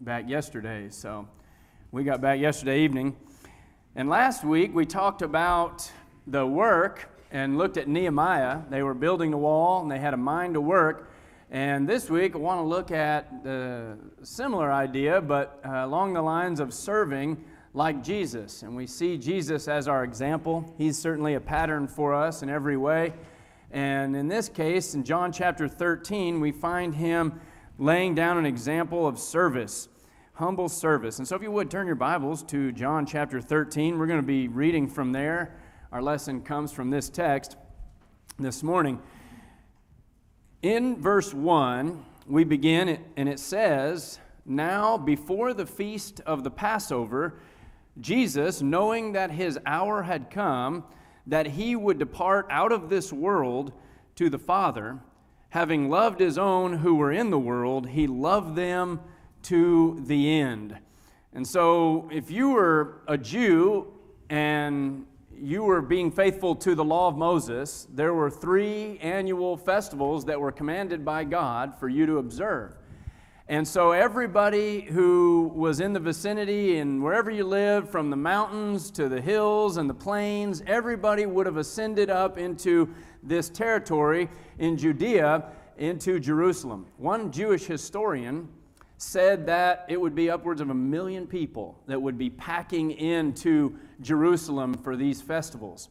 back yesterday. So we got back yesterday evening. And last week we talked about the work and looked at Nehemiah. They were building the wall and they had a mind to work. And this week I want to look at the similar idea, but along the lines of serving like Jesus. And we see Jesus as our example. He's certainly a pattern for us in every way. And in this case, in John chapter 13, we find him laying down an example of service, humble service. And so if you would, turn your Bibles to John chapter 13. We're going to be reading from there. Our lesson comes from this text this morning. In verse 1, we begin, and it says, "Now before the feast of the Passover, Jesus, knowing that his hour had come, that he would depart out of this world to the Father, having loved his own who were in the world, he loved them to the end." And so if you were a Jew and you were being faithful to the law of Moses, there were 3 annual festivals that were commanded by God for you to observe. And so everybody who was in the vicinity and wherever you lived, from the mountains to the hills and the plains, everybody would have ascended up into this territory in Judea, into Jerusalem. One Jewish historian said that it would be upwards of 1 million people that would be packing into Jerusalem for these festivals.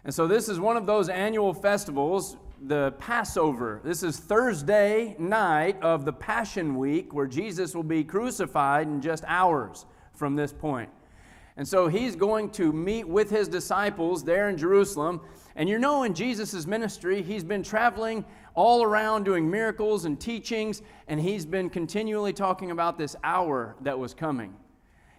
And so this is one of those annual festivals, the Passover. This is Thursday night of the Passion Week, where Jesus will be crucified in just hours from this point. And so he's going to meet with his disciples there in Jerusalem. And you know, in Jesus' ministry, he's been traveling all around doing miracles and teachings, and he's been continually talking about this hour that was coming.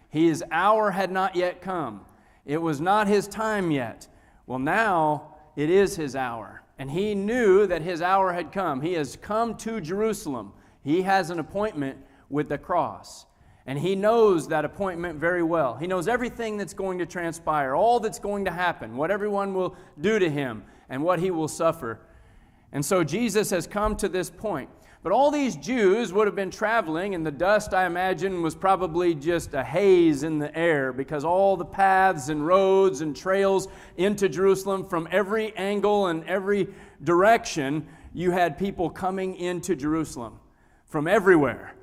His hour had not yet come. It was not his time yet. Well, now it is his hour. And he knew that his hour had come. He has come to Jerusalem. He has an appointment with the cross. And he knows that appointment very well. He knows everything that's going to transpire, all that's going to happen, what everyone will do to him, and what he will suffer. And so Jesus has come to this point. But all these Jews would have been traveling, and the dust, I imagine, was probably just a haze in the air, because all the paths and roads and trails into Jerusalem from every angle and every direction, you had people coming into Jerusalem from everywhere.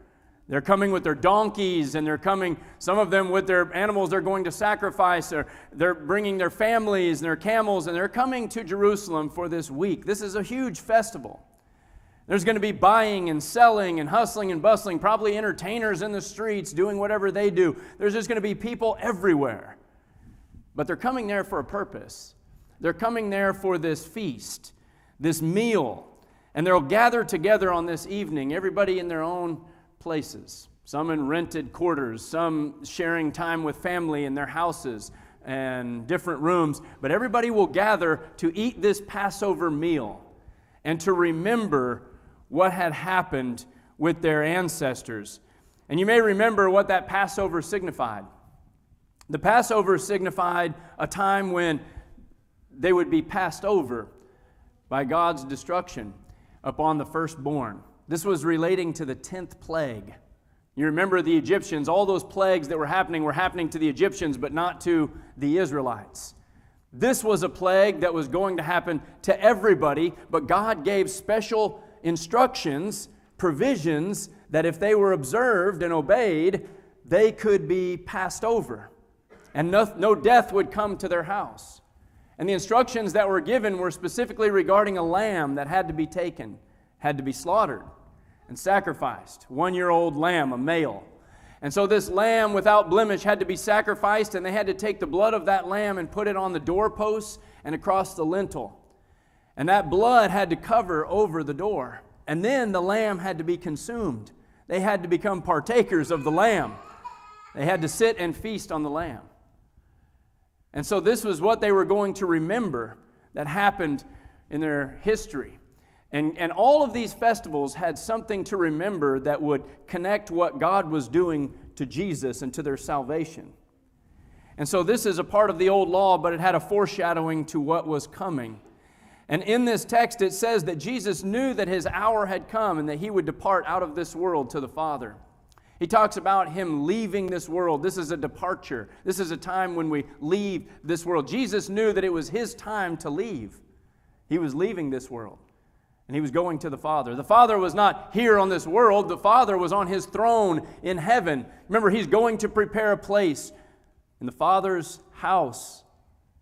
They're coming with their donkeys, and they're coming, some of them with their animals they're going to sacrifice, or they're bringing their families and their camels, and they're coming to Jerusalem for this week. This is a huge festival. There's going to be buying and selling and hustling and bustling, probably entertainers in the streets doing whatever they do. There's just going to be people everywhere. But they're coming there for a purpose. They're coming there for this feast, this meal. And they'll gather together on this evening, everybody in their own places. Some in rented quarters, some sharing time with family in their houses and different rooms. But everybody will gather to eat this Passover meal and to remember what had happened with their ancestors. And you may remember what that Passover signified. The Passover signified a time when they would be passed over by God's destruction upon the firstborn. This was relating to the 10th plague. You remember the Egyptians, all those plagues that were happening to the Egyptians, but not to the Israelites. This was a plague that was going to happen to everybody, but God gave special instructions, provisions, that if they were observed and obeyed, they could be passed over. And no death would come to their house. And the instructions that were given were specifically regarding a lamb that had to be taken, had to be slaughtered and sacrificed. 1-year-old lamb, a male. And so this lamb without blemish had to be sacrificed, and they had to take the blood of that lamb and put it on the doorposts and across the lintel. And that blood had to cover over the door. And then the lamb had to be consumed. They had to become partakers of the lamb. They had to sit and feast on the lamb. And so this was what they were going to remember that happened in their history. And all of these festivals had something to remember that would connect what God was doing to Jesus and to their salvation. And so this is a part of the old law, but it had a foreshadowing to what was coming. And in this text it says that Jesus knew that his hour had come and that he would depart out of this world to the Father. He talks about him leaving this world. This is a departure. This is a time when we leave this world. Jesus knew that it was his time to leave. He was leaving this world, and he was going to the Father. The Father was not here on this world. The Father was on his throne in heaven. Remember, he's going to prepare a place. In the Father's house,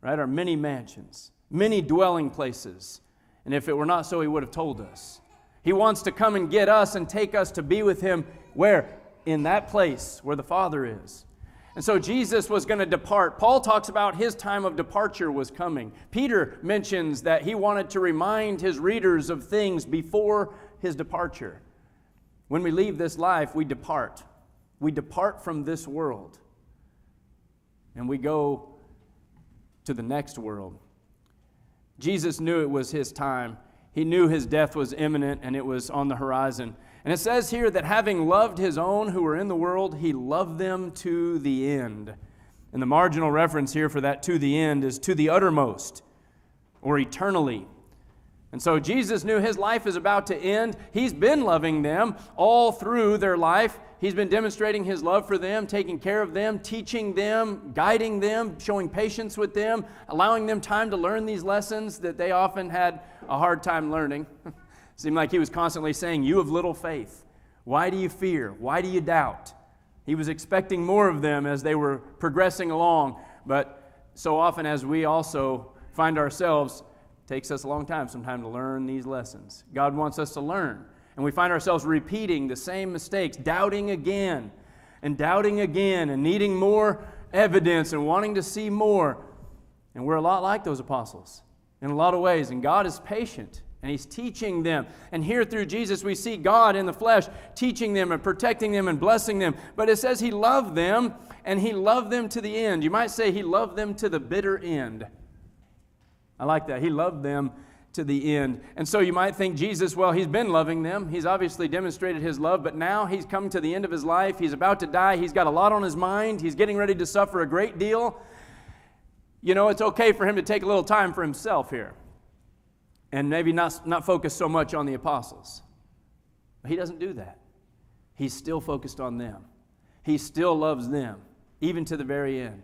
right, are many mansions, many dwelling places. And if it were not so, he would have told us. He wants to come and get us and take us to be with him. Where? In that place where the Father is. And so Jesus was going to depart. Paul talks about his time of departure was coming. Peter mentions that he wanted to remind his readers of things before his departure. When we leave this life, we depart. We depart from this world. And we go to the next world. Jesus knew it was his time. He knew his death was imminent and it was on the horizon. And it says here that having loved his own who were in the world, he loved them to the end. And the marginal reference here for that to the end is to the uttermost or eternally. And so Jesus knew his life is about to end. He's been loving them all through their life. He's been demonstrating his love for them, taking care of them, teaching them, guiding them, showing patience with them, allowing them time to learn these lessons that they often had a hard time learning. Seemed like he was constantly saying, "You of little faith, why do you fear? Why do you doubt?" He was expecting more of them as they were progressing along, but so often as we also find ourselves, it takes us a long time sometimes to learn these lessons. God wants us to learn, and we find ourselves repeating the same mistakes, doubting again, and needing more evidence and wanting to see more. And we're a lot like those apostles in a lot of ways, and God is patient. And he's teaching them. And here through Jesus, we see God in the flesh teaching them and protecting them and blessing them. But it says he loved them, and he loved them to the end. You might say he loved them to the bitter end. I like that. He loved them to the end. And so you might think Jesus, well, he's been loving them. He's obviously demonstrated his love, but now he's come to the end of his life. He's about to die. He's got a lot on his mind. He's getting ready to suffer a great deal. You know, it's okay for him to take a little time for himself here. And maybe not focus so much on the apostles. But he doesn't do that. He's still focused on them. He still loves them, even to the very end.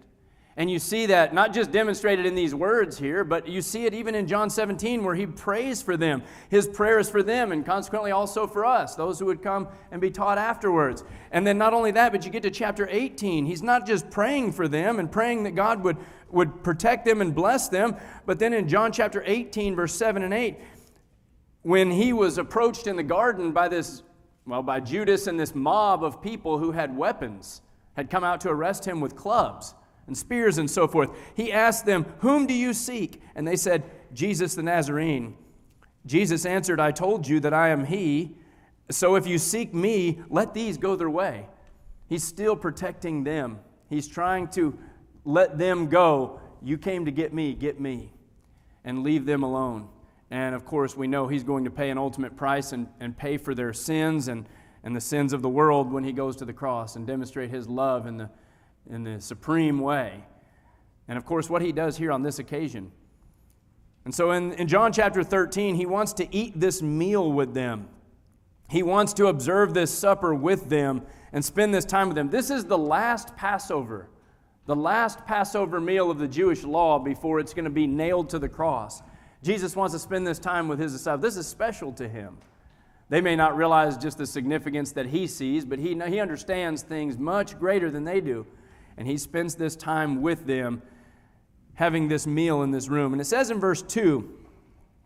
And you see that not just demonstrated in these words here, but you see it even in John 17 where he prays for them. His prayer is for them and consequently also for us, those who would come and be taught afterwards. And then not only that, but you get to chapter 18. He's not just praying for them and praying that God would protect them and bless them, but then in John chapter 18, verse 7 and 8, when he was approached in the garden by Judas and this mob of people who had weapons, had come out to arrest him with clubs and spears and so forth. He asked them, "Whom do you seek?" And they said, "Jesus the Nazarene." Jesus answered, "I told you that I am he. So if you seek me, let these go their way." He's still protecting them. He's trying to let them go. You came to get me, and leave them alone. And of course, we know he's going to pay an ultimate price and pay for their sins and the sins of the world when he goes to the cross and demonstrate his love in the supreme way. And of course, what he does here on this occasion. And so in John chapter 13, he wants to eat this meal with them. He wants to observe this supper with them and spend this time with them. This is the last Passover meal of the Jewish law before it's going to be nailed to the cross. Jesus wants to spend this time with his disciples. This is special to him. They may not realize just the significance that he sees, but he understands things much greater than they do. And he spends this time with them, having this meal in this room. And it says in verse 2,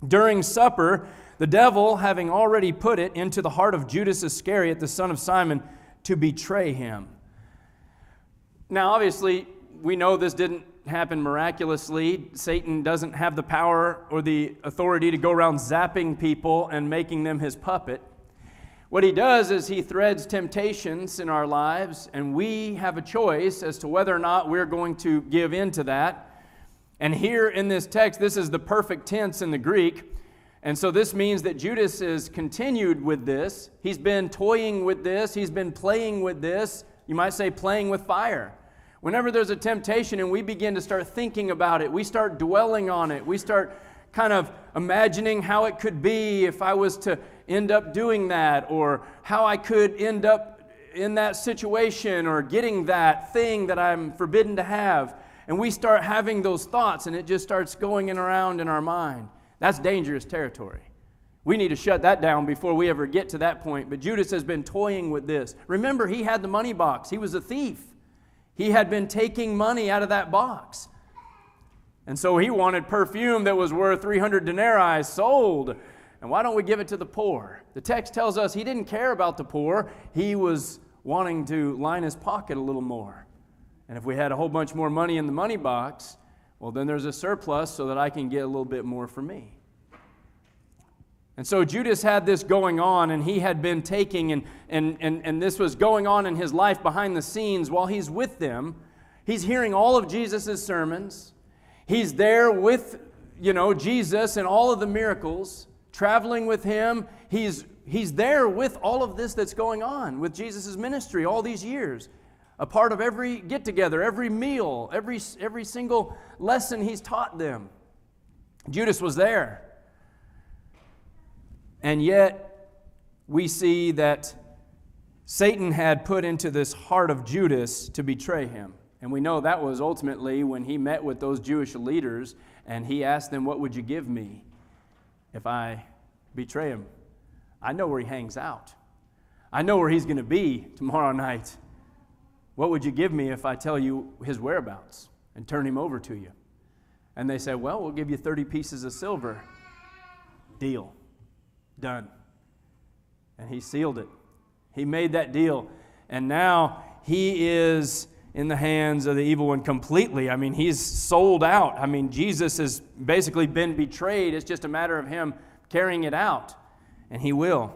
"During supper, the devil, having already put it into the heart of Judas Iscariot, the son of Simon, to betray him." Now, obviously, we know this didn't happen miraculously. Satan doesn't have the power or the authority to go around zapping people and making them his puppet. What he does is he threads temptations in our lives, and we have a choice as to whether or not we're going to give in to that. And here in this text, this is the perfect tense in the Greek. And so this means that Judas has continued with this. He's been toying with this. He's been playing with this. You might say playing with fire. Whenever there's a temptation and we begin to start thinking about it, we start dwelling on it, we start kind of imagining how it could be if I was to end up doing that, or how I could end up in that situation or getting that thing that I'm forbidden to have. And we start having those thoughts, and it just starts going around in our mind. That's dangerous territory. We need to shut that down before we ever get to that point. But Judas has been toying with this. Remember, he had the money box. He was a thief. He had been taking money out of that box. And so he wanted perfume that was worth 300 denarii sold. And why don't we give it to the poor? The text tells us he didn't care about the poor. He was wanting to line his pocket a little more. And if we had a whole bunch more money in the money box, well, then there's a surplus so that I can get a little bit more for me. And so Judas had this going on, and he had been taking, and this was going on in his life behind the scenes while he's with them. He's hearing all of Jesus' sermons. He's there with, Jesus and all of the miracles, traveling with him. He's there with all of this that's going on with Jesus' ministry all these years. A part of every get-together, every meal, every single lesson he's taught them. Judas was there. And yet, we see that Satan had put into this heart of Judas to betray him. And we know that was ultimately when he met with those Jewish leaders and he asked them, "What would you give me if I betray him? I know where he hangs out. I know where he's going to be tomorrow night. What would you give me if I tell you his whereabouts and turn him over to you?" And they said, "Well, we'll give you 30 pieces of silver." Deal. Done. And he sealed it. He made that deal. And now he is in the hands of the evil one completely. I mean, he's sold out. I mean, Jesus has basically been betrayed. It's just a matter of him carrying it out. And he will.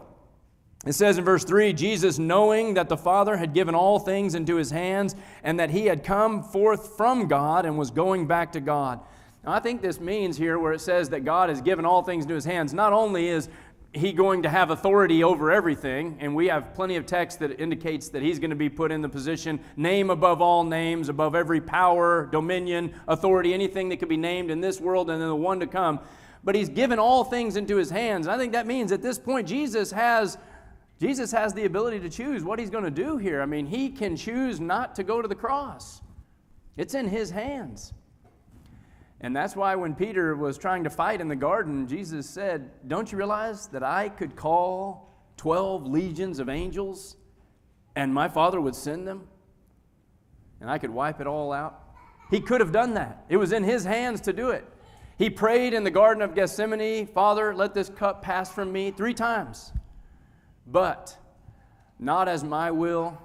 It says in verse 3, Jesus, knowing that the Father had given all things into his hands and that he had come forth from God and was going back to God. Now, I think this means here where it says that God has given all things into his hands, not only is he going to have authority over everything, and we have plenty of text that indicates that he's going to be put in the position, name above all names, above every power, dominion, authority, anything that could be named in this world and in the one to come. But he's given all things into his hands. And I think that means at this point Jesus has the ability to choose what he's going to do here. I mean, he can choose not to go to the cross. It's in his hands. And that's why when Peter was trying to fight in the garden, Jesus said, "Don't you realize that I could call 12 legions of angels and my Father would send them and I could wipe it all out?" He could have done that. It was in his hands to do it. He prayed in the Garden of Gethsemane, "Father, let this cup pass from me," 3 times. But not as my will,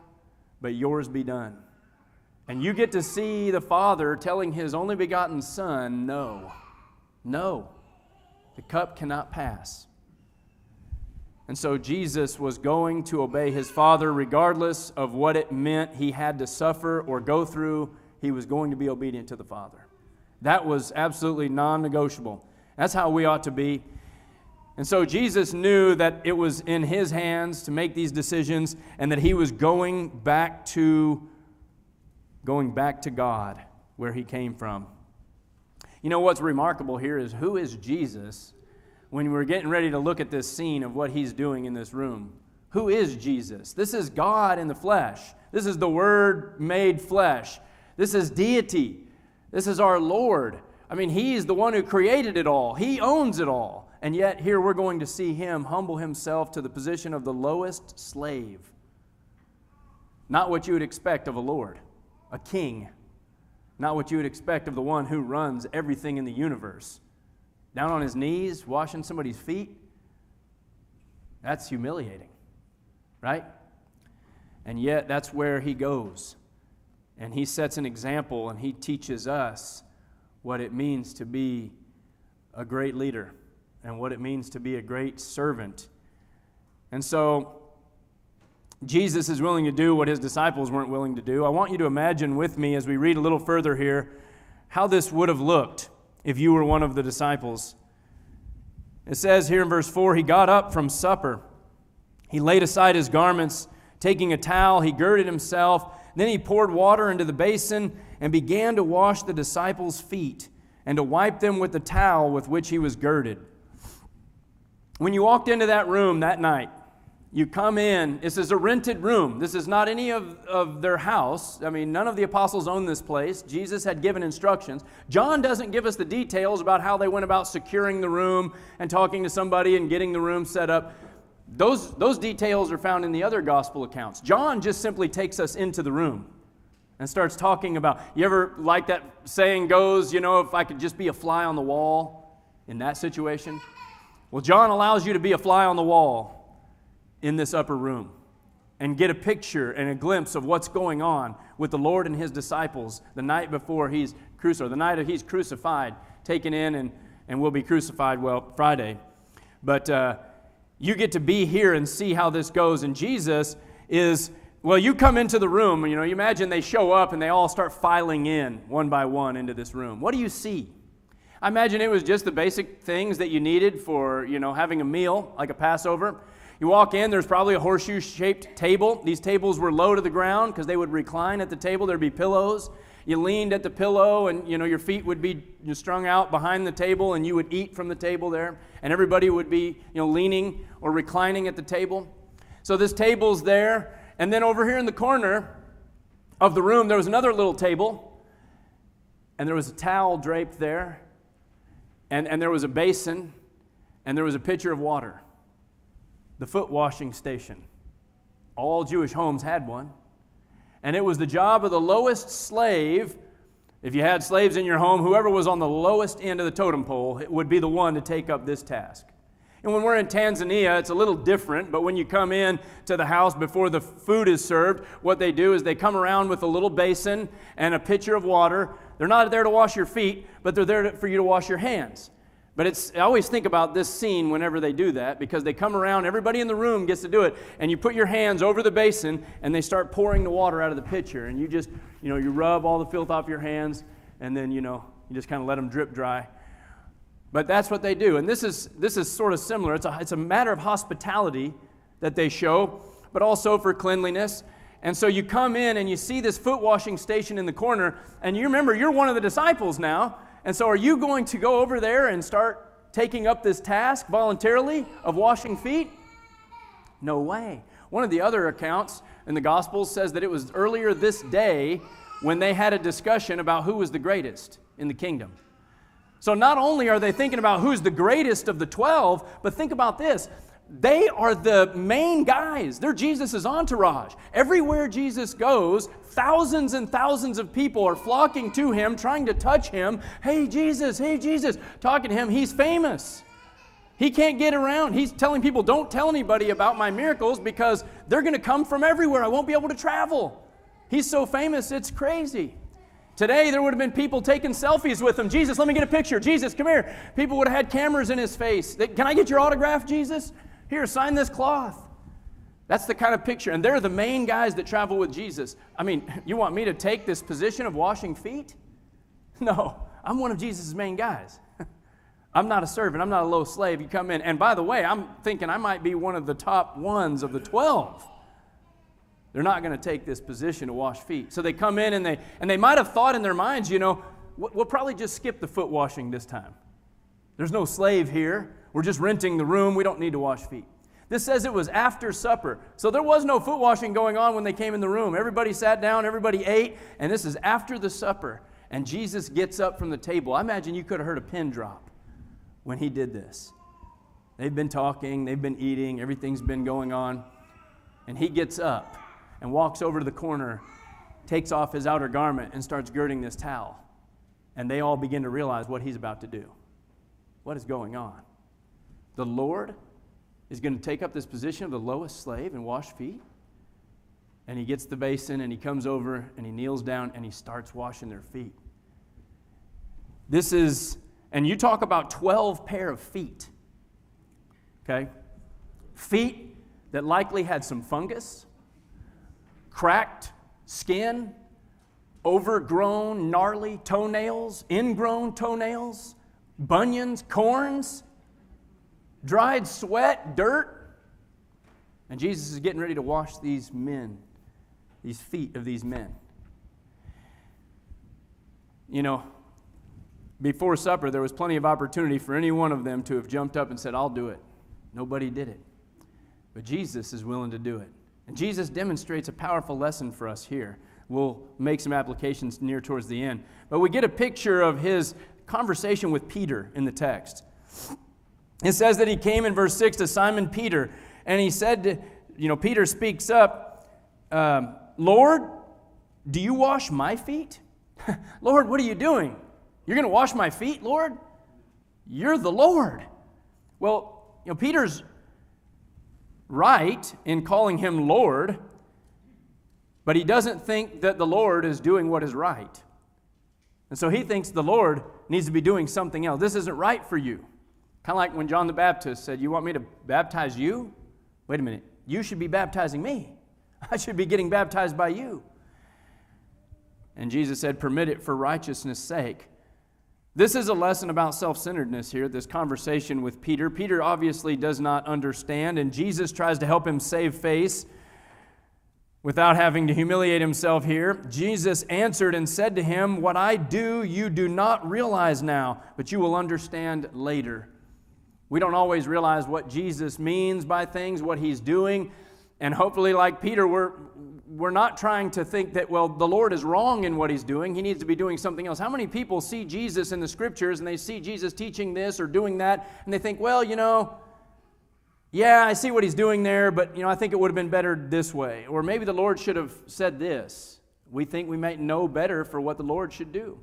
but yours be done. And you get to see the Father telling his only begotten Son, no, the cup cannot pass. And so Jesus was going to obey his Father regardless of what it meant he had to suffer or go through. He was going to be obedient to the Father. That was absolutely non-negotiable. That's how we ought to be. And so Jesus knew that it was in his hands to make these decisions and that he was going back to God, where he came from. You know what's remarkable here is who is Jesus when we're getting ready to look at this scene of what he's doing in this room. Who is Jesus? This is God in the flesh. This is the Word made flesh. This is deity. This is our Lord. I mean, he's the one who created it all. He owns it all. And yet here we're going to see him humble himself to the position of the lowest slave. Not what you would expect of a Lord. A king, not what you would expect of the one who runs everything in the universe. Down on his knees, washing somebody's feet. That's humiliating, right? And yet that's where he goes. And he sets an example and he teaches us what it means to be a great leader and what it means to be a great servant. And so Jesus is willing to do what his disciples weren't willing to do. I want you to imagine with me as we read a little further here how this would have looked if you were one of the disciples. It says here in verse 4, he got up from supper. He laid aside his garments, taking a towel, he girded himself. Then he poured water into the basin and began to wash the disciples' feet and to wipe them with the towel with which he was girded. When you walked into that room that night, You come in, this is a rented room. This is not any of their house. I mean, none of the apostles owned this place. Jesus had given instructions. John doesn't give us the details about how they went about securing the room and talking to somebody and getting the room set up. Those details are found in the other gospel accounts. John just simply takes us into the room and starts talking about, you ever, like that saying goes, if I could just be a fly on the wall in that situation? Well, John allows you to be a fly on the wall in this upper room and get a picture and a glimpse of what's going on with the Lord and his disciples the night before he's crucified, the night that he's crucified, taken in and will be crucified, Friday. But you get to be here and see how this goes. And Jesus is, you come into the room, you imagine they show up and they all start filing in one by one into this room. What do you see? I imagine it was just the basic things that you needed for, having a meal, like a Passover. You walk in, there's probably a horseshoe-shaped table. These tables were low to the ground because they would recline at the table. There'd be pillows. You leaned at the pillow and, your feet would be strung out behind the table and you would eat from the table there. And everybody would be, leaning or reclining at the table. So this table's there. And then over here in the corner of the room, there was another little table. And there was a towel draped there. And there was a basin. And there was a pitcher of water. The foot washing station. All Jewish homes had one. And it was the job of the lowest slave. If you had slaves in your home, whoever was on the lowest end of the totem pole would be the one to take up this task. And when we're in Tanzania, it's a little different, but when you come in to the house before the food is served, what they do is they come around with a little basin and a pitcher of water. They're not there to wash your feet, but they're there for you to wash your hands. But I always think about this scene whenever they do that, because they come around, everybody in the room gets to do it, and you put your hands over the basin, and they start pouring the water out of the pitcher, and you just, you rub all the filth off your hands, and then, you just kind of let them drip dry. But that's what they do, and this is sort of similar. It's a matter of hospitality that they show, but also for cleanliness. And so you come in, and you see this foot washing station in the corner, and you remember, you're one of the disciples now. And so are you going to go over there and start taking up this task voluntarily of washing feet? No way. One of the other accounts in the Gospels says that it was earlier this day when they had a discussion about who was the greatest in the kingdom. So not only are they thinking about who's the greatest of the 12, but think about this. They are the main guys. They're Jesus' entourage. Everywhere Jesus goes, thousands and thousands of people are flocking to him, trying to touch him. Hey, Jesus, talking to him. He's famous. He can't get around. He's telling people, don't tell anybody about my miracles because they're going to come from everywhere. I won't be able to travel. He's so famous, it's crazy. Today, there would have been people taking selfies with him. Jesus, let me get a picture. Jesus, come here. People would have had cameras in his face. Can I get your autograph, Jesus? Here, sign this cloth. That's the kind of picture. And they're the main guys that travel with Jesus. I mean, you want me to take this position of washing feet? No, I'm one of Jesus' main guys. I'm not a servant. I'm not a low slave. You come in. And by the way, I'm thinking I might be one of the top ones of the 12. They're not going to take this position to wash feet. So they come in and they might have thought in their minds, we'll probably just skip the foot washing this time. There's no slave here. We're just renting the room. We don't need to wash feet. This says it was after supper. So there was no foot washing going on when they came in the room. Everybody sat down, everybody ate, and this is after the supper. And Jesus gets up from the table. I imagine you could have heard a pin drop when he did this. They've been talking, they've been eating, everything's been going on. And he gets up and walks over to the corner, takes off his outer garment, and starts girding this towel. And they all begin to realize what he's about to do. What is going on? The Lord is going to take up this position of the lowest slave and wash feet. And he gets the basin and he comes over and he kneels down and he starts washing their feet. And you talk about 12 pair of feet. Okay? Feet that likely had some fungus, cracked skin, overgrown, gnarly toenails, ingrown toenails, bunions, corns, dried sweat, dirt. And Jesus is getting ready to wash these feet of these men. Before supper, there was plenty of opportunity for any one of them to have jumped up and said, I'll do it. Nobody did it. But Jesus is willing to do it. And Jesus demonstrates a powerful lesson for us here. We'll make some applications near towards the end. But we get a picture of his conversation with Peter in the text. It says that he came in verse 6 to Simon Peter, and he said, Peter speaks up, Lord, do you wash my feet? Lord, what are you doing? You're going to wash my feet, Lord? You're the Lord. Well, Peter's right in calling him Lord, but he doesn't think that the Lord is doing what is right. And so he thinks the Lord needs to be doing something else. This isn't right for you. Kind of like when John the Baptist said, you want me to baptize you? Wait a minute. You should be baptizing me. I should be getting baptized by you. And Jesus said, permit it for righteousness' sake. This is a lesson about self-centeredness here, this conversation with Peter. Peter obviously does not understand, and Jesus tries to help him save face without having to humiliate himself here. Jesus answered and said to him, what I do you do not realize now, but you will understand later. We don't always realize what Jesus means by things, what he's doing, and hopefully, like Peter, we're not trying to think that, well, the Lord is wrong in what he's doing. He needs to be doing something else. How many people see Jesus in the Scriptures and they see Jesus teaching this or doing that, and they think, well, yeah, I see what he's doing there, but, I think it would have been better this way. Or maybe the Lord should have said this. We think we might know better for what the Lord should do.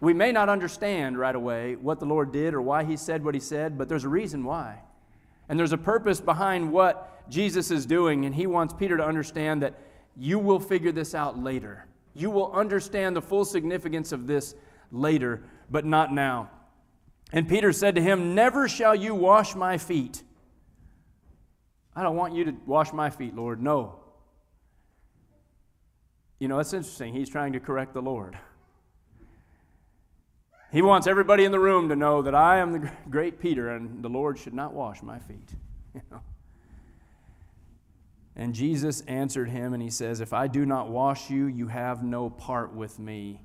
We may not understand right away what the Lord did or why he said what he said, but there's a reason why. And there's a purpose behind what Jesus is doing, and he wants Peter to understand that you will figure this out later. You will understand the full significance of this later, but not now. And Peter said to him, never shall you wash my feet. I don't want you to wash my feet, Lord. No. It's interesting. He's trying to correct the Lord. He wants everybody in the room to know that I am the great Peter and the Lord should not wash my feet. And Jesus answered him and he says, if I do not wash you, you have no part with me.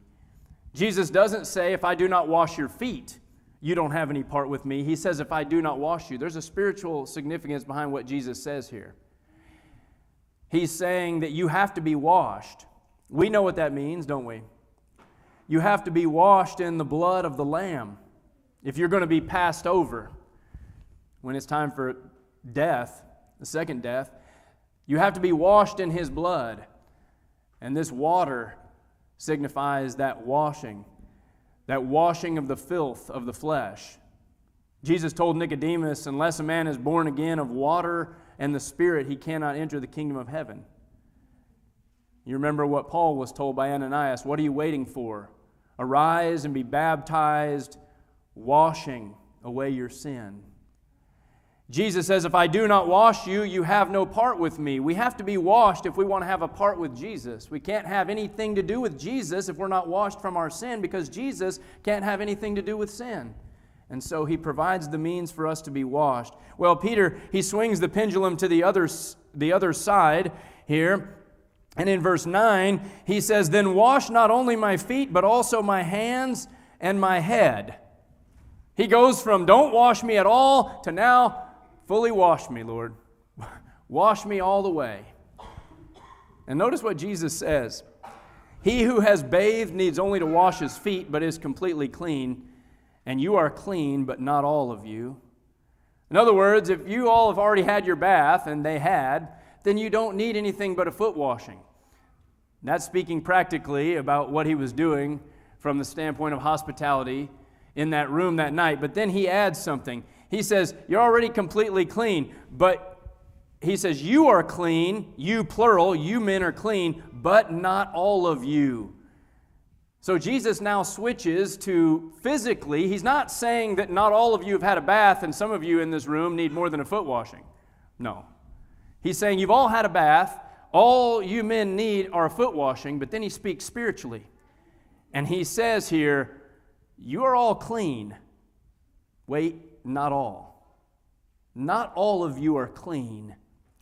Jesus doesn't say, if I do not wash your feet, you don't have any part with me. He says, if I do not wash you. There's a spiritual significance behind what Jesus says here. He's saying that you have to be washed. We know what that means, don't we? You have to be washed in the blood of the Lamb if you're going to be passed over. When it's time for death, the second death, you have to be washed in his blood. And this water signifies that washing of the filth of the flesh. Jesus told Nicodemus, unless a man is born again of water and the Spirit, he cannot enter the kingdom of heaven. You remember what Paul was told by Ananias, what are you waiting for? Arise and be baptized, washing away your sin. Jesus says, if I do not wash you, you have no part with me. We have to be washed if we want to have a part with Jesus. We can't have anything to do with Jesus if we're not washed from our sin, because Jesus can't have anything to do with sin. And so he provides the means for us to be washed. Well, Peter, he swings the pendulum to the other side here. And in verse 9, he says, then wash not only my feet, but also my hands and my head. He goes from don't wash me at all to now fully wash me, Lord. Wash me all the way. And notice what Jesus says. He who has bathed needs only to wash his feet, but is completely clean. And you are clean, but not all of you. In other words, if you all have already had your bath, and they had, then you don't need anything but a foot washing. That's speaking practically about what he was doing from the standpoint of hospitality in that room that night. But then he adds something. He says, you're already completely clean, but he says, you are clean, you plural, you men are clean, but not all of you. So Jesus now switches to physically. He's not saying that not all of you have had a bath and some of you in this room need more than a foot washing. No. He's saying you've all had a bath. All you men need are a foot washing, but then he speaks spiritually. And he says here, you are all clean. Wait, not all. Not all of you are clean.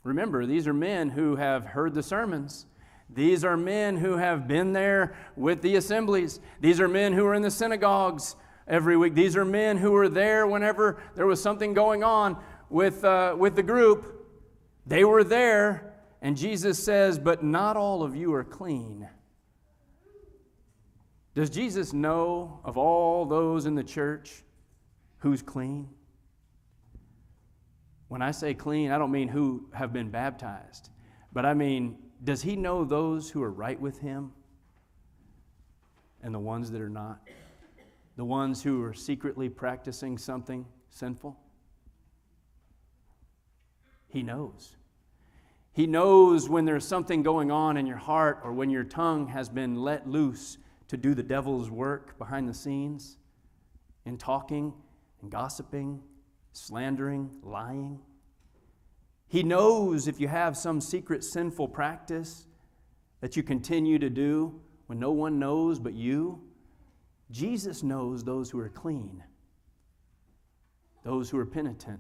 Remember, these are men who have heard the sermons. These are men who have been there with the assemblies. These are men who are in the synagogues every week. These are men who were there whenever there was something going on with the group. They were there, and Jesus says, but not all of you are clean. Does Jesus know of all those in the church who's clean? When I say clean, I don't mean who have been baptized, but I mean, does he know those who are right with him and the ones that are not? The ones who are secretly practicing something sinful? He knows. He knows when there's something going on in your heart or when your tongue has been let loose to do the devil's work behind the scenes in talking and gossiping, slandering, lying. He knows if you have some secret sinful practice that you continue to do when no one knows but you. Jesus knows those who are clean, those who are penitent,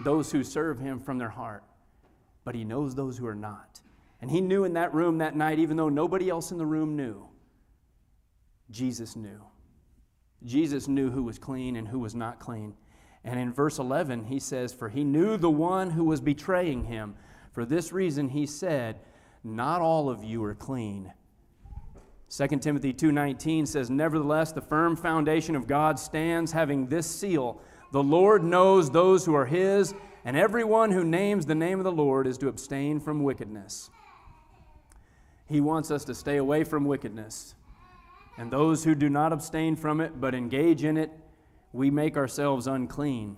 those who serve him from their heart. But he knows those who are not. And he knew in that room that night, even though nobody else in the room knew, Jesus knew. Jesus knew who was clean and who was not clean. And in verse 11, he says, for he knew the one who was betraying him. For this reason, he said, not all of you are clean. 2 Timothy 2:19 says, nevertheless, the firm foundation of God stands, having this seal, the Lord knows those who are his, and everyone who names the name of the Lord is to abstain from wickedness. He wants us to stay away from wickedness. And those who do not abstain from it, but engage in it, we make ourselves unclean.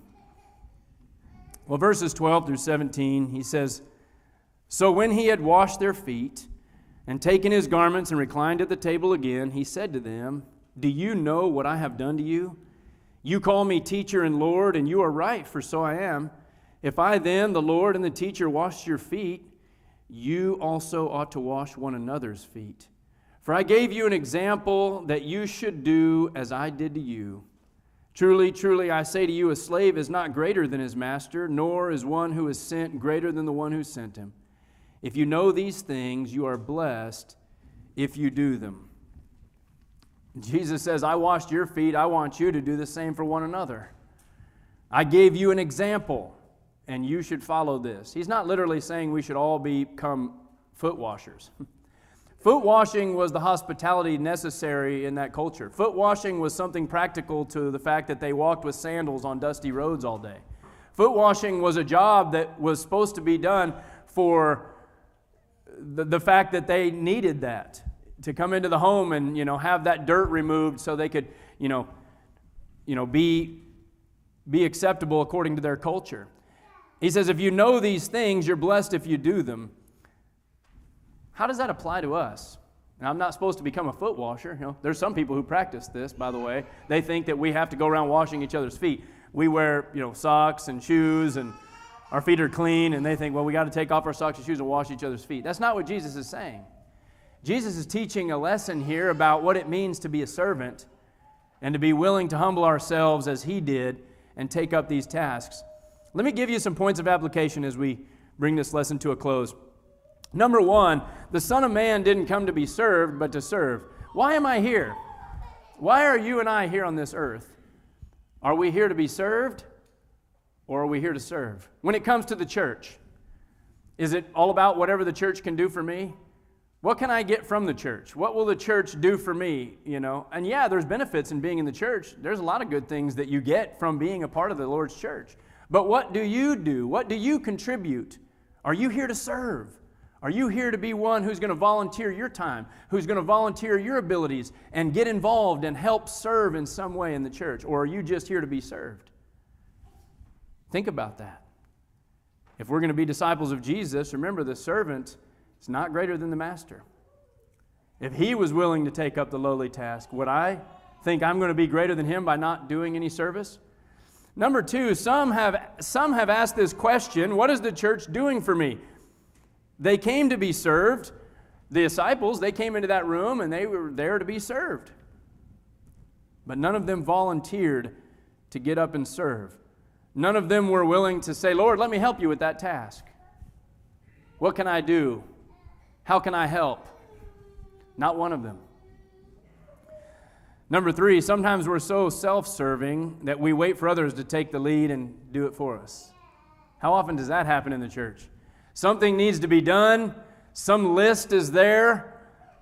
Well, verses 12 through 17, he says, so when he had washed their feet and taken his garments and reclined at the table again, he said to them, do you know what I have done to you? You call me teacher and Lord, and you are right, for so I am. If I then, the Lord and the teacher, wash your feet, you also ought to wash one another's feet. For I gave you an example that you should do as I did to you. Truly, truly, I say to you, a slave is not greater than his master, nor is one who is sent greater than the one who sent him. If you know these things, you are blessed if you do them. Jesus says, I washed your feet. I want you to do the same for one another. I gave you an example, and you should follow this. He's not literally saying we should all become foot washers. Foot washing was the hospitality necessary in that culture. Foot washing was something practical to the fact that they walked with sandals on dusty roads all day. Foot washing was a job that was supposed to be done for the fact that they needed that to come into the home and have that dirt removed so they could be acceptable according to their culture. He says, if you know these things, you're blessed if you do them. How does that apply to us? Now, I'm not supposed to become a foot washer. There's some people who practice this, by the way. They think that we have to go around washing each other's feet. We wear, socks and shoes, and our feet are clean, and they think, well, we got to take off our socks and shoes and wash each other's feet. That's not what Jesus is saying. Jesus is teaching a lesson here about what it means to be a servant and to be willing to humble ourselves as he did and take up these tasks. Let me give you some points of application as we bring this lesson to a close. Number one, the Son of Man didn't come to be served, but to serve. Why am I here? Why are you and I here on this earth? Are we here to be served, or are we here to serve? When it comes to the church, is it all about whatever the church can do for me? What can I get from the church? What will the church do for me? And yeah, there's benefits in being in the church. There's a lot of good things that you get from being a part of the Lord's church. But what do you do? What do you contribute? Are you here to serve? Are you here to be one who's going to volunteer your time, who's going to volunteer your abilities and get involved and help serve in some way in the church? Or are you just here to be served? Think about that. If we're going to be disciples of Jesus, remember the servant is not greater than the master. If he was willing to take up the lowly task, would I think I'm going to be greater than him by not doing any service? Number two, some have asked this question, what is the church doing for me? They came to be served. The disciples, they came into that room and they were there to be served. But none of them volunteered to get up and serve. None of them were willing to say, Lord, let me help you with that task. What can I do? How can I help? Not one of them. Number three, sometimes we're so self-serving that we wait for others to take the lead and do it for us. How often does that happen in the church? Something needs to be done. Some list is there.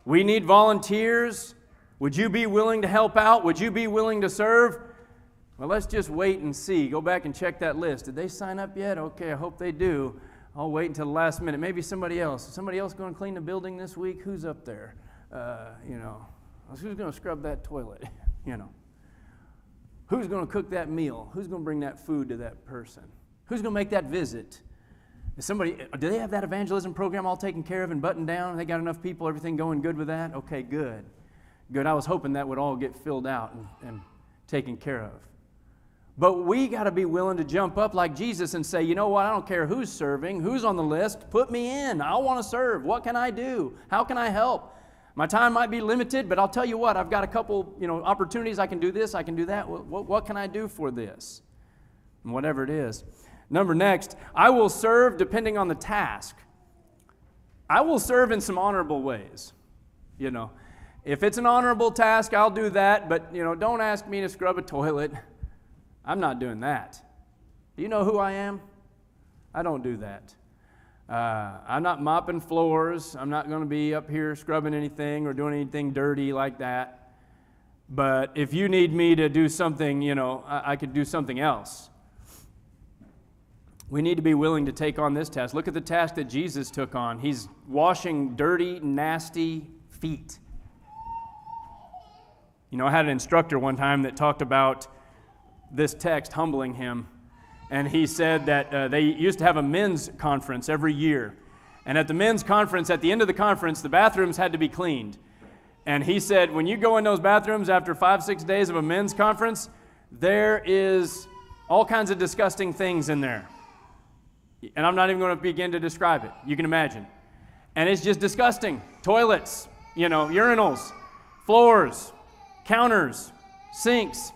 We need volunteers. Would you be willing to help out? Would you be willing to serve? Well, let's just wait and see. Go back and check that list. Did they sign up yet? Okay, I hope they do. I'll wait until the last minute. Maybe somebody else. Is somebody else going to clean the building this week? Who's up there? Who's going to scrub that toilet? Who's going to cook that meal? Who's going to bring that food to that person? Who's going to make that visit? Do they have that evangelism program all taken care of and buttoned down? They got enough people, everything going good with that? Okay, good. Good. I was hoping that would all get filled out and taken care of. But we got to be willing to jump up like Jesus and say, you know what, I don't care who's serving, who's on the list, put me in. I want to serve. What can I do? How can I help? My time might be limited, but I'll tell you what, I've got a couple opportunities. I can do this, I can do that. What can I do for this? And whatever it is. Next, I will serve depending on the task. I will serve in some honorable ways. If it's an honorable task, I'll do that, but don't ask me to scrub a toilet. I'm not doing that. Do you know who I am? I don't do that. I'm not mopping floors. I'm not going to be up here scrubbing anything or doing anything dirty like that. But if you need me to do something, I could do something else. We need to be willing to take on this task. Look at the task that Jesus took on. He's washing dirty, nasty feet. I had an instructor one time that talked about this text humbling him. And he said that they used to have a men's conference every year. And at the men's conference, at the end of the conference, the bathrooms had to be cleaned. And he said, when you go in those bathrooms after 5-6 days of a men's conference, there is all kinds of disgusting things in there. And I'm not even going to begin to describe it. You can imagine. And it's just disgusting. Toilets, urinals, floors, counters, sinks.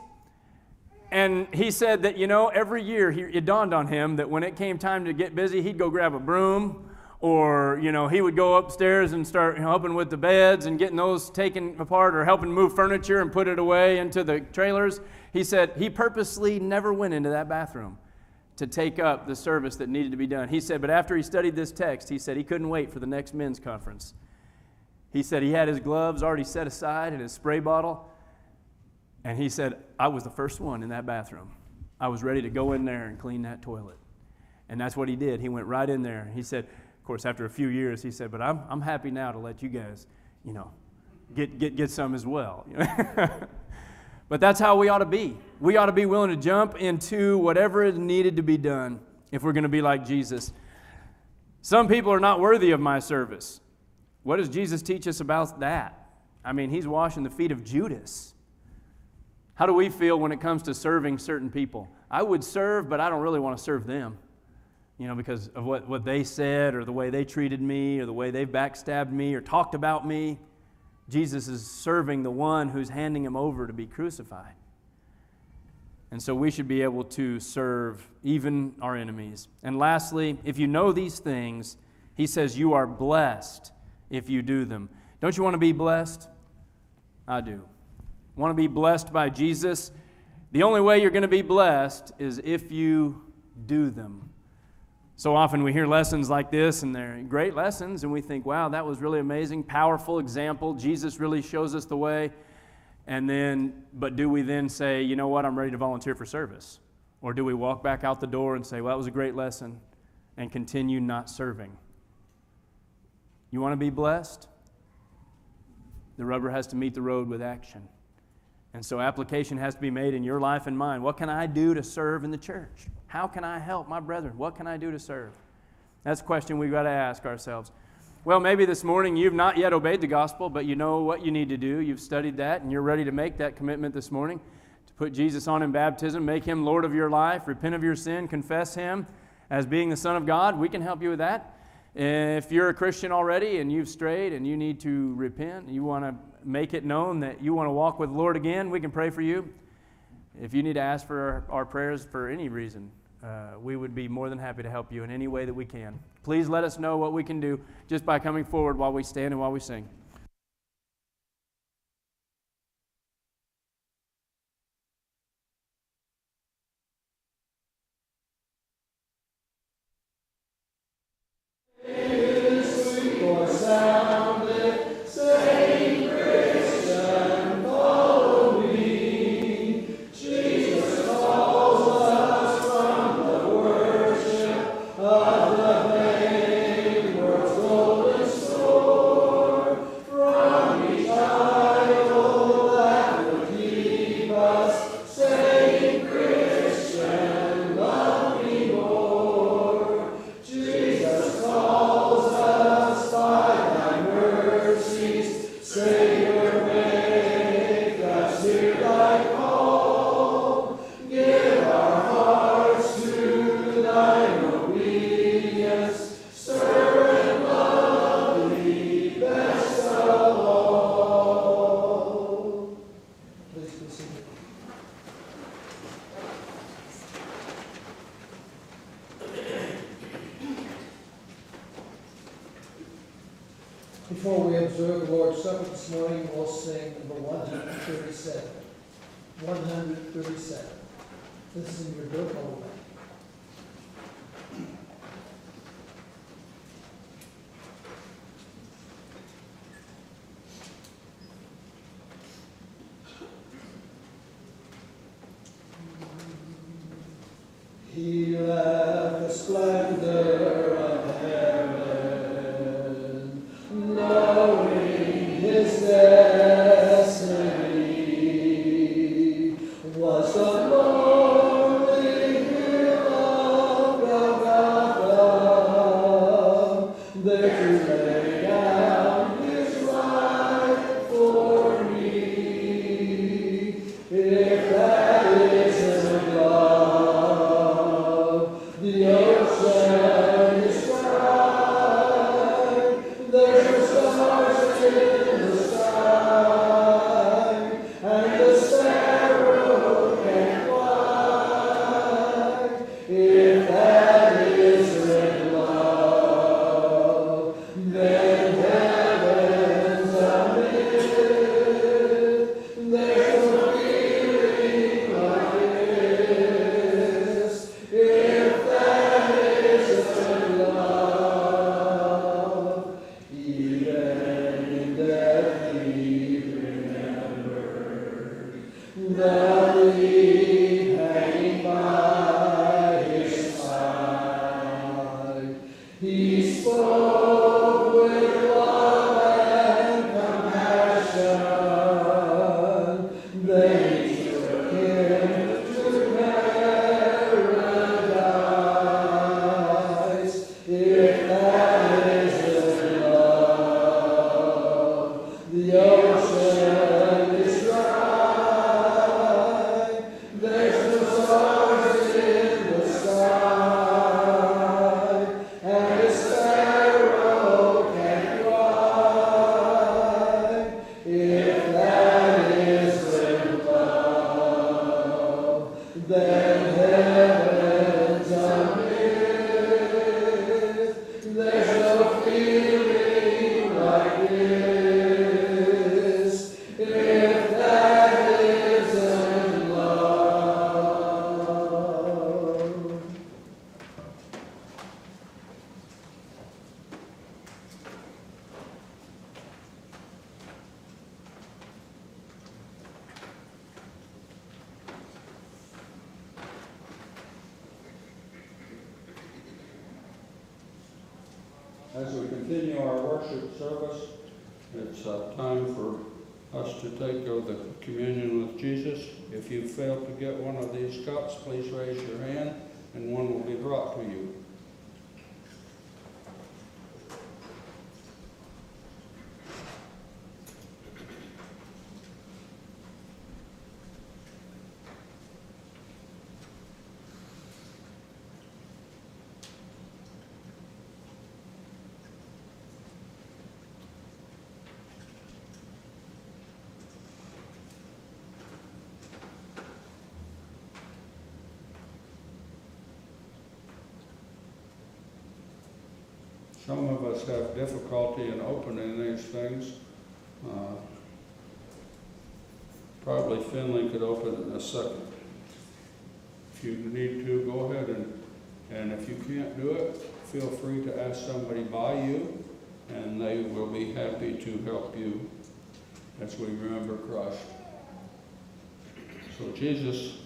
And he said that, every year it dawned on him that when it came time to get busy, he'd go grab a broom or, he would go upstairs and start helping with the beds and getting those taken apart or helping move furniture and put it away into the trailers. He said he purposely never went into that bathroom to take up the service that needed to be done. He said, but after he studied this text, he said he couldn't wait for the next men's conference. He said he had his gloves already set aside and his spray bottle. And he said, I was the first one in that bathroom. I was ready to go in there and clean that toilet. And that's what he did. He went right in there. He said, of course, after a few years, he said, but I'm happy now to let you guys, get some as well. But that's how we ought to be. We ought to be willing to jump into whatever is needed to be done if we're going to be like Jesus. Some people are not worthy of my service. What does Jesus teach us about that? He's washing the feet of Judas. How do we feel when it comes to serving certain people? I would serve, but I don't really want to serve them, because of what they said or the way they treated me or the way they've backstabbed me or talked about me. Jesus is serving the one who's handing him over to be crucified. And so we should be able to serve even our enemies. And lastly, if you know these things, he says you are blessed if you do them. Don't you want to be blessed? I do. Want to be blessed by Jesus? The only way you're going to be blessed is if you do them. So often we hear lessons like this, and they're great lessons, and we think, wow, that was really amazing, powerful example. Jesus really shows us the way. But do we then say, you know what, I'm ready to volunteer for service? Or do we walk back out the door and say, well, that was a great lesson, and continue not serving? You want to be blessed? The rubber has to meet the road with action. And so application has to be made in your life and mine. What can I do to serve in the church? How can I help my brethren? What can I do to serve? That's a question we've got to ask ourselves. Well, maybe this morning you've not yet obeyed the gospel, but you know what you need to do. You've studied that, and you're ready to make that commitment this morning to put Jesus on in baptism, make him Lord of your life, repent of your sin, confess him as being the Son of God. We can help you with that. If you're a Christian already and you've strayed and you need to repent, you want to make it known that you want to walk with the Lord again, we can pray for you. If you need to ask for our prayers for any reason, we would be more than happy to help you in any way that we can. Please let us know what we can do just by coming forward while we stand and while we sing. Savior, make us hear thy call. Give our hearts to thine obedience. Serve and love thee, best of all. Please be seated. Before we observe the Lord's Supper this morning, we'll sing number 137. 137. This is in your book, all right. He left the splendor of heaven, knowing his destiny was the lonely hill of Golgotha, there to lay down his life for me. If that isn't love, the ocean is dry, there's no stars in the sky, and the sparrow can fly. If that isn't love, then heaven's a myth. There's no feeling like this. If that isn't love, even in death he remembered the leaf hanging by his side. He spoke with love and compassion. Then he took him to paradise. If that isn't love, the ocean is dry. There's no stars in the sky, and a sparrow can fly. If that isn't love, then heaven's a myth. There's no feeling like this. If that isn't love. As we continue our worship service, it's time for us to take the communion with Jesus. If you failed to get one of these cups, please raise your hand and one will be brought to you. Some of us have difficulty in opening these things. Probably Finley could open it in a second. If you need to, go ahead and if you can't do it, feel free to ask somebody by you, and they will be happy to help you as we remember Christ. So Jesus,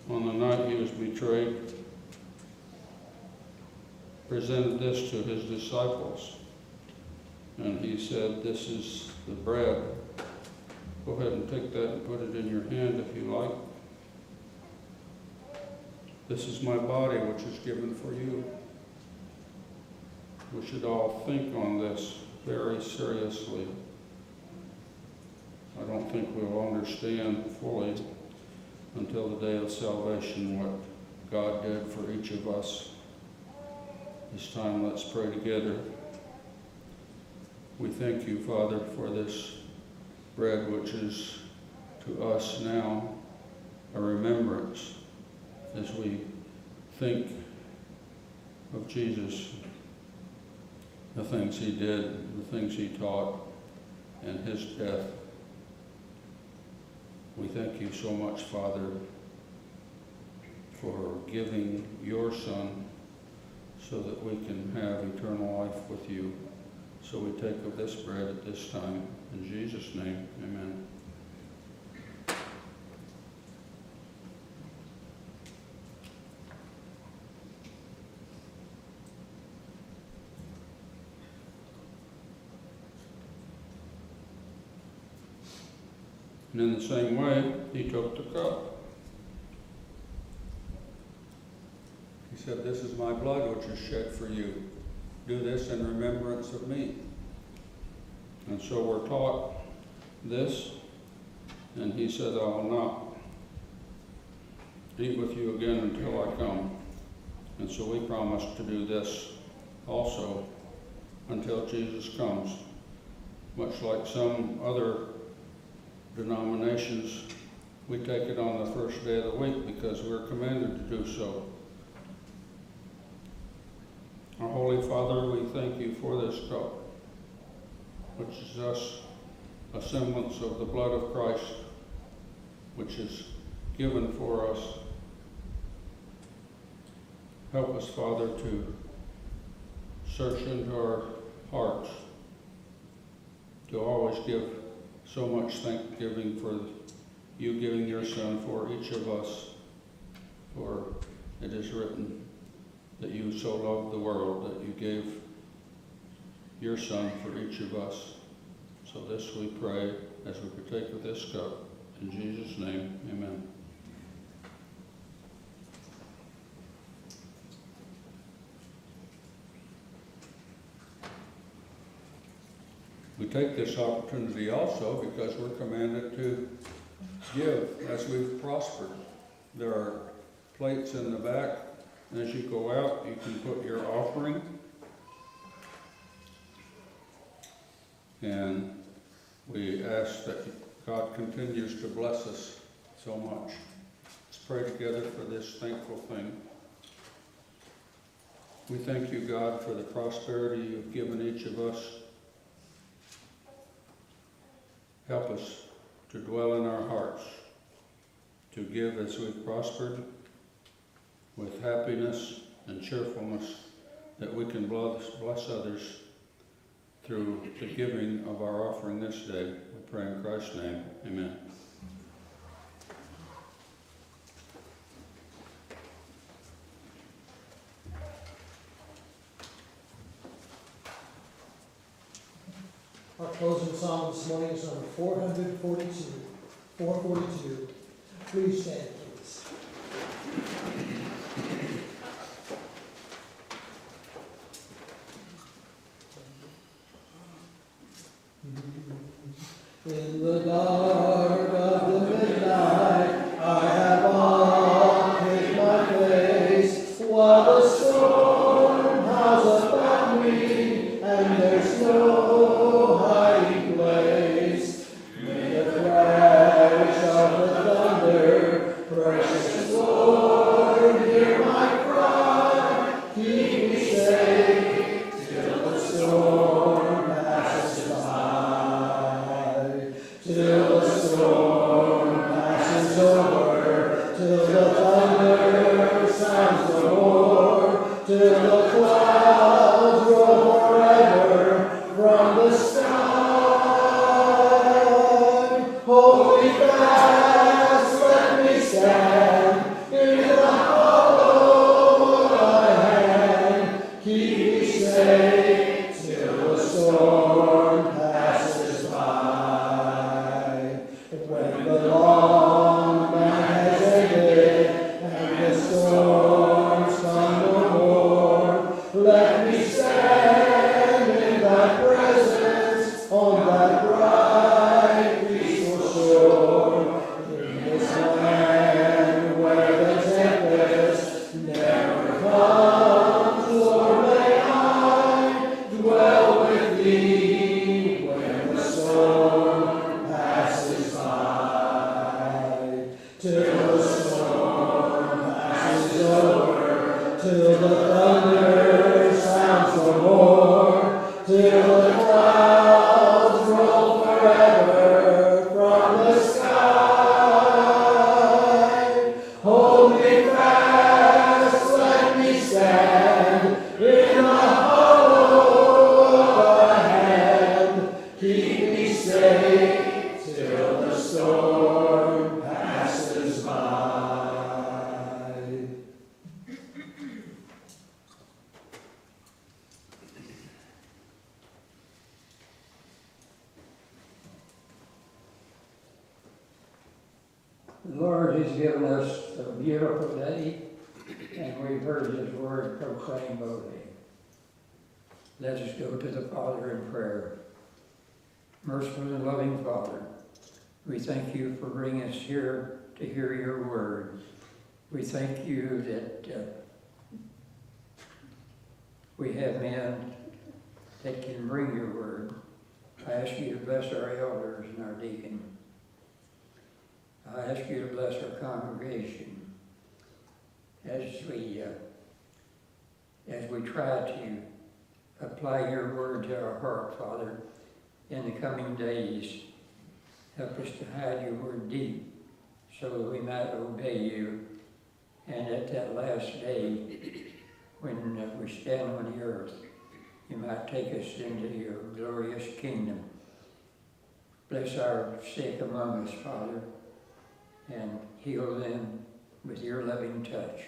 on the night he was betrayed, presented this to his disciples. And he said, "This is the bread. Go ahead and take that and put it in your hand if you like. This is my body, which is given for you." We should all think on this very seriously. I don't think we'll understand fully until the day of salvation what God did for each of us. This time, let's pray together. We thank you, Father, for this bread which is to us now a remembrance as we think of Jesus, the things he did, the things he taught, and his death. We thank you so much, Father, for giving your Son so that we can have eternal life with you. So we take of this bread at this time. In Jesus' name, amen. And in the same way, he took the cup. He said, "This is my blood which is shed for you. Do this in remembrance of me." And so we're taught this, and he said, "I will not eat with you again until I come." And so we promise to do this also until Jesus comes. Much like some other denominations, we take it on the first day of the week because we're commanded to do so. Our Holy Father, we thank you for this cup, which is us a semblance of the blood of Christ, which is given for us. Help us, Father, to search into our hearts, to always give so much thanksgiving for you giving your Son for each of us. For it is written that you so loved the world that you gave your Son for each of us. So this we pray as we partake of this cup. In Jesus' name, amen. We take this opportunity also because we're commanded to give as we've prospered. There are plates in the back. As you go out, you can put your offering. And we ask that God continues to bless us so much. Let's pray together for this thankful thing. We thank you, God, for the prosperity you've given each of us. Help us to dwell in our hearts, to give as we've prospered, with happiness and cheerfulness, that we can bless others through the giving of our offering this day. We pray in Christ's name. Amen. Our closing psalm this morning is number 442. 442. Please stand, please. In the dark of the midnight, I have all hid my face, while the storm howls about me, and there's no hiding place. May the crash of the thunder, precious Lord, hear my cry. Keep me safe till the storm passes by. Till the storm passes over, till the thunder sounds no more, till the clouds roll forever from the sky. Hold me fast, let me stand in the hollow of thy hand. Keep me safe till the storm passes by. When the long night has ended and the storms come no more, let me stand in thy presence. The Lord has given us a beautiful day, and we've heard His word proclaimed boldly. Let us go to the Father in prayer. Merciful and loving Father, we thank you for bringing us here to hear your word. We thank you that we have men that can bring your word. I ask you to bless our elders and our deacon. I ask you to bless our congregation as we try to apply your word to our heart, Father, in the coming days. Help us to hide your word deep so that we might obey you. And at that last day, when we stand on the earth, you might take us into your glorious kingdom. Bless our sick among us, Father, and heal them with your loving touch.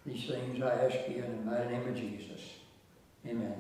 These things I ask you in the mighty name of Jesus. Amen.